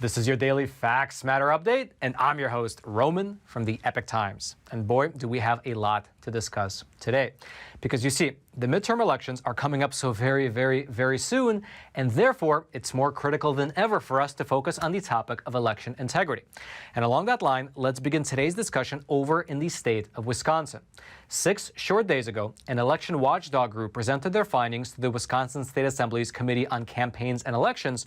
This is your daily Facts Matter update, and I'm your host, Roman from the Epoch Times. And boy, do we have a lot to discuss today. Because you see, the midterm elections are coming up so very soon, and therefore it's more critical than ever for us to focus on the topic of election integrity. And along that line, let's begin today's discussion over in the state of Wisconsin. 6 short days ago, an election watchdog group presented their findings to the Wisconsin State Assembly's Committee on Campaigns and Elections,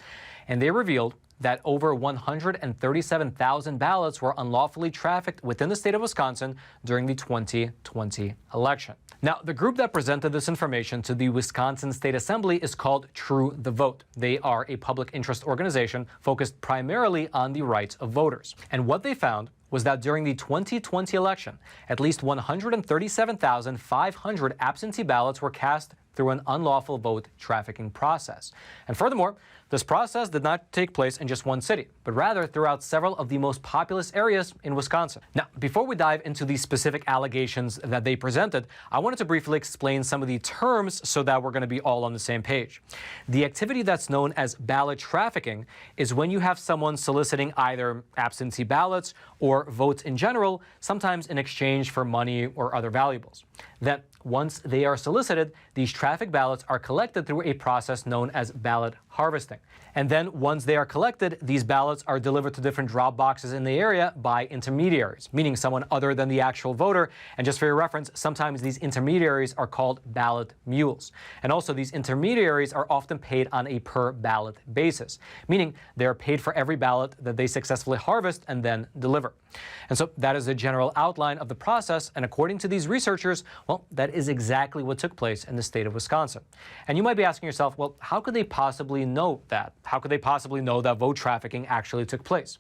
and they revealed that over 137,000 ballots were unlawfully trafficked within the state of Wisconsin during the 2020 election. Now, the group that presented this information to the Wisconsin State Assembly is called True the Vote. They are a public interest organization focused primarily on the rights of voters. And what they found was that during the 2020 election, at least 137,500 absentee ballots were cast through an unlawful vote trafficking process. And furthermore, this process did not take place in just one city, but rather throughout several of the most populous areas in Wisconsin. Now, before we dive into the specific allegations that they presented, I wanted to briefly explain some of the terms so that we're going to be all on the same page. The activity that's known as ballot trafficking is when you have someone soliciting either absentee ballots or votes in general, sometimes in exchange for money or other valuables. Then, once they are solicited, these traffic ballots are collected through a process known as ballot harvesting. And then once they are collected, these ballots are delivered to different drop boxes in the area by intermediaries, meaning someone other than the actual voter. And just for your reference, sometimes these intermediaries are called ballot mules. And also these intermediaries are often paid on a per ballot basis, meaning they are paid for every ballot that they successfully harvest and then deliver. And so that is the general outline of the process. And according to these researchers, well, that is exactly what took place in the state of Wisconsin. And you might be asking yourself, well, how could they possibly know that? How could they possibly know that vote trafficking actually took place?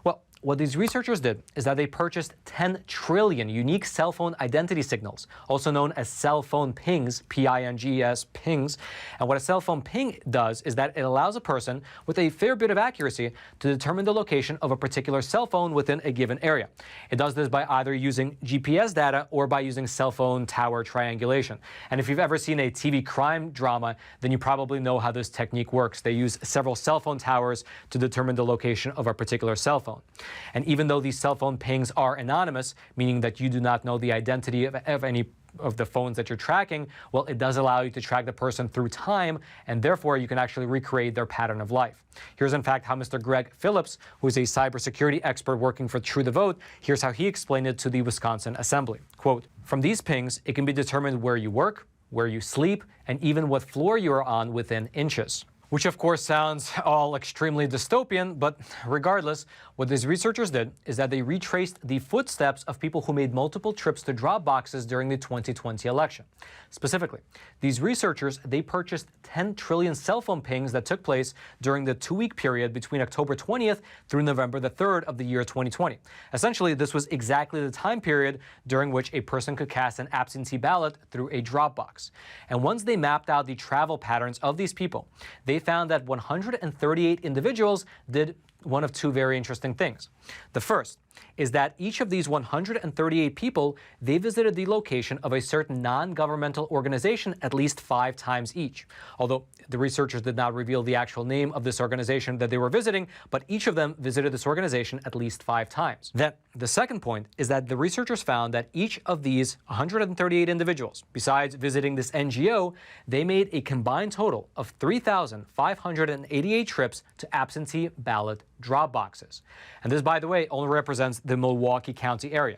Well, what these researchers did is that they purchased 10 trillion unique cell phone identity signals, also known as cell phone pings, P-I-N-G-S, pings. And what a cell phone ping does is that it allows a person with a fair bit of accuracy to determine the location of a particular cell phone within a given area. It does this by either using GPS data or by using cell phone tower triangulation. And if you've ever seen a TV crime drama, then you probably know how this technique works. They use several cell phone towers to determine the location of a particular cell phone. And even though these cell phone pings are anonymous, meaning that you do not know the identity of any of the phones that you're tracking, well, it does allow you to track the person through time, and therefore you can actually recreate their pattern of life. Here's in fact how Mr. Greg Phillips, who is a cybersecurity expert working for True the Vote, here's how he explained it to the Wisconsin Assembly. Quote, "From these pings, it can be determined where you work, where you sleep, and even what floor you are on within inches." Which of course sounds all extremely dystopian, but regardless, what these researchers did is that they retraced the footsteps of people who made multiple trips to drop boxes during the 2020 election. Specifically, these researchers, they purchased 10 trillion cell phone pings that took place during the 2-week period between October 20th through November the 3rd of the year 2020. Essentially, this was exactly the time period during which a person could cast an absentee ballot through a drop box. And once they mapped out the travel patterns of these people, they found that 138 individuals did one of 2 very interesting things. The first is that each of these 138 people, they visited the location of a certain non-governmental organization at least 5 times each. Although the researchers did not reveal the actual name of this organization that they were visiting, but each of them visited this organization at least 5 times. Then the second point is that the researchers found that each of these 138 individuals, besides visiting this NGO, they made a combined total of 3,588 trips to absentee ballot drop boxes. And this, by the way, only represents the Milwaukee County area.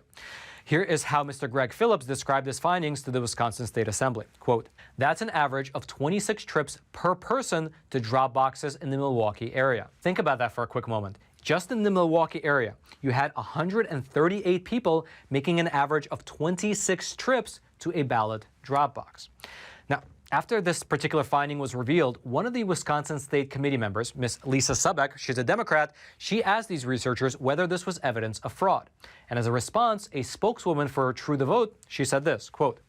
Here is how Mr. Greg Phillips described his findings to the Wisconsin State Assembly. Quote, "That's an average of 26 trips per person to drop boxes in the Milwaukee area." Think about that for a quick moment. Just in the Milwaukee area, you had 138 people making an average of 26 trips to a ballot drop box. Now, after this particular finding was revealed, one of the Wisconsin State Committee members, Ms. Lisa Subek, she's a Democrat, she asked these researchers whether this was evidence of fraud. And as a response, a spokeswoman for True the Vote, she said this, quote,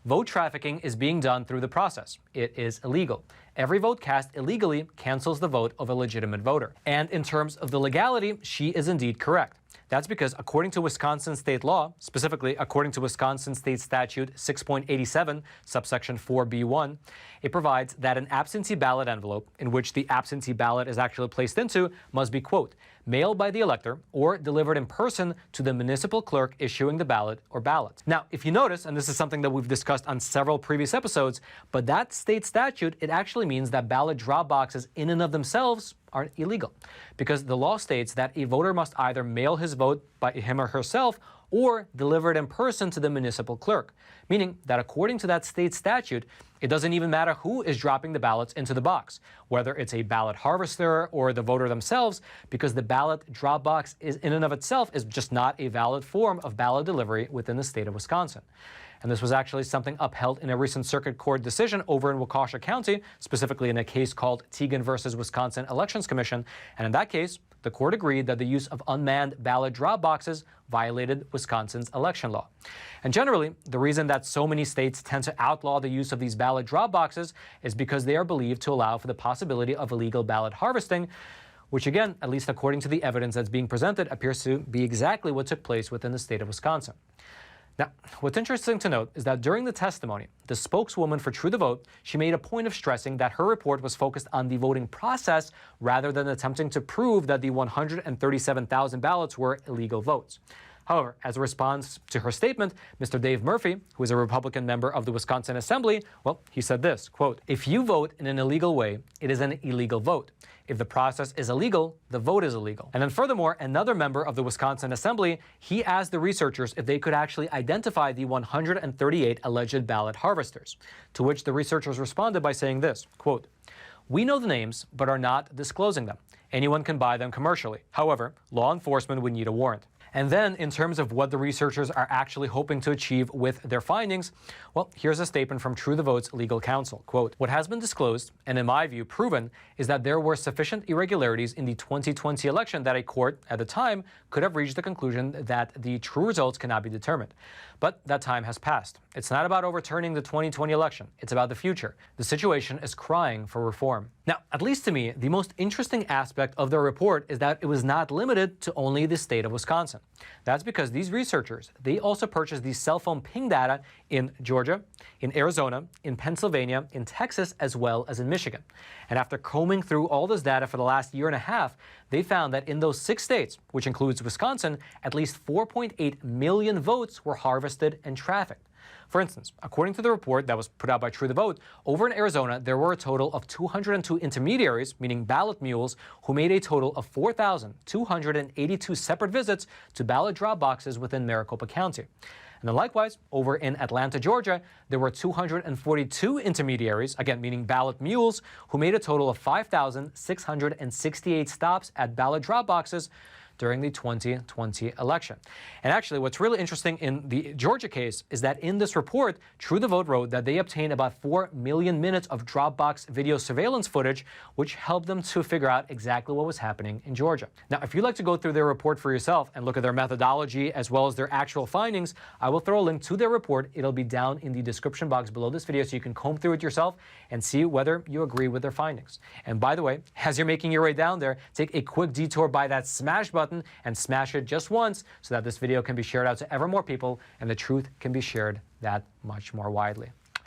"Vote trafficking is being done through the process. It is illegal. Every vote cast illegally cancels the vote of a legitimate voter." And in terms of the legality, she is indeed correct. That's because according to Wisconsin state law, specifically according to Wisconsin state statute 6.87, subsection 4B1, it provides that an absentee ballot envelope in which the absentee ballot is actually placed into must be, quote, mailed by the elector or delivered in person to the municipal clerk issuing the ballot or ballots. Now, if you notice, and this is something that we've discussed on several previous episodes, but that state statute, it actually means that ballot drop boxes in and of themselves are illegal, because the law states that a voter must either mail his vote by him or herself or deliver it in person to the municipal clerk, meaning that according to that state statute, it doesn't even matter who is dropping the ballots into the box, whether it's a ballot harvester or the voter themselves, because the ballot drop box is in and of itself is just not a valid form of ballot delivery within the state of Wisconsin. And this was actually something upheld in a recent circuit court decision over in Waukesha County, specifically in a case called Teagan versus Wisconsin Elections Commission. And in that case, the court agreed that the use of unmanned ballot drop boxes violated Wisconsin's election law. And generally, the reason that so many states tend to outlaw the use of these ballot drop boxes is because they are believed to allow for the possibility of illegal ballot harvesting, which again, at least according to the evidence that's being presented, appears to be exactly what took place within the state of Wisconsin. Now, what's interesting to note is that during the testimony, the spokeswoman for True the Vote, she made a point of stressing that her report was focused on the voting process rather than attempting to prove that the 137,000 ballots were illegal votes. However, as a response to her statement, Mr. Dave Murphy, who is a Republican member of the Wisconsin Assembly, well, he said this, quote, if you vote in an illegal way, it is an illegal vote. If the process is illegal, the vote is illegal. And then furthermore, another member of the Wisconsin Assembly, he asked the researchers if they could actually identify the 138 alleged ballot harvesters, to which the researchers responded by saying this, quote, we know the names, but are not disclosing them. Anyone can buy them commercially. However, law enforcement would need a warrant. And then, in terms of what the researchers are actually hoping to achieve with their findings, well, here's a statement from True the Vote's legal counsel. Quote, what has been disclosed, and in my view proven, is that there were sufficient irregularities in the 2020 election that a court, at the time, could have reached the conclusion that the true results cannot be determined. But that time has passed. It's not about overturning the 2020 election. It's about the future. The situation is crying for reform. Now, at least to me, the most interesting aspect of the report is that it was not limited to only the state of Wisconsin. That's because these researchers, they also purchased the cell phone ping data in Georgia, in Arizona, in Pennsylvania, in Texas, as well as in Michigan. And after combing through all this data for the last year and a half, they found that in those 6 states, which includes Wisconsin, at least 4.8 million votes were harvested and trafficked. For instance, according to the report that was put out by True the Vote, over in Arizona, there were a total of 202 intermediaries, meaning ballot mules, who made a total of 4,282 separate visits to ballot drop boxes within Maricopa County. And then likewise, over in Atlanta, Georgia, there were 242 intermediaries, again meaning ballot mules, who made a total of 5,668 stops at ballot drop boxes during the 2020 election. And actually, what's really interesting in the Georgia case is that in this report, True the Vote wrote that they obtained about 4 million minutes of Dropbox video surveillance footage, which helped them to figure out exactly what was happening in Georgia. Now, if you'd like to go through their report for yourself and look at their methodology as well as their actual findings, I will throw a link to their report. It'll be down in the description box below this video so you can comb through it yourself and see whether you agree with their findings. And by the way, as you're making your way down there, take a quick detour by that smash button and smash it just once so that this video can be shared out to ever more people and the truth can be shared that much more widely.